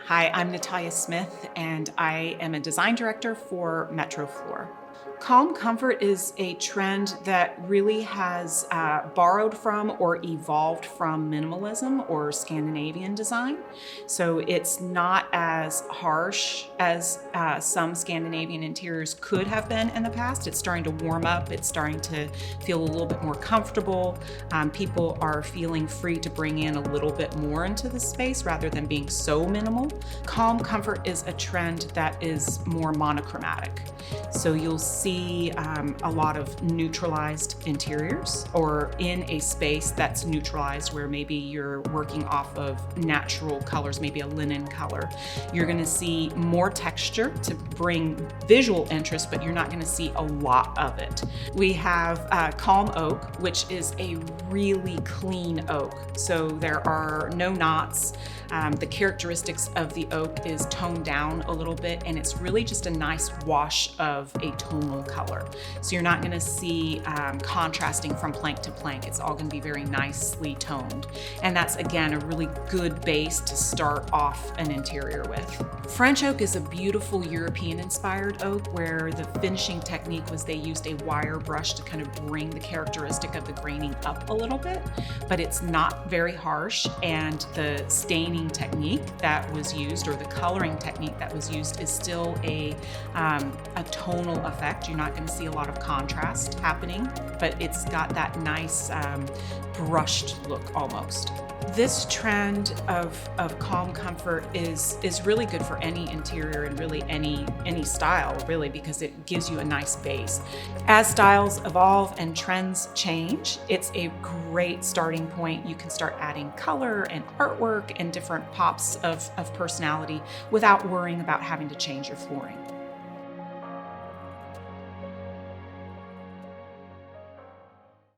Hi, I'm Natalia Smith, and I am a design director for Metroflor. Calm comfort is a trend that really has borrowed from or evolved from minimalism or Scandinavian design. So it's not as harsh as some Scandinavian interiors could have been in the past. It's starting to warm up. It's starting to feel a little bit more comfortable. People are feeling free to bring in a little bit more into the space rather than being so minimal. Calm comfort is a trend that is more monochromatic. So you'll see a lot of neutralized interiors, or in a space that's neutralized where maybe you're working off of natural colors, maybe a linen color. You're going to see more texture to bring visual interest, but you're not going to see a lot of it. We have calm oak, which is a really clean oak. So there are no knots. The characteristics of the oak is toned down a little bit, and it's really just a nice wash of a tonal color. So you're not going to see contrasting from plank to plank. It's all going to be very nicely toned. And that's, again, a really good base to start off an interior with. French oak is a beautiful European-inspired oak where the finishing technique was they used a wire brush to kind of bring the characteristic of the graining up a little bit, but it's not very harsh, and the staining technique that was used, or the coloring technique that was used, is still a tonal effect. You're not going to see a lot of contrast happening, but it's got that nice brushed look almost. This trend of calm comfort is really good for any interior and really any style, really, because it gives you a nice base. As styles evolve and trends change, it's a great starting point. You can start adding color and artwork and different pops of personality without worrying about having to change your flooring.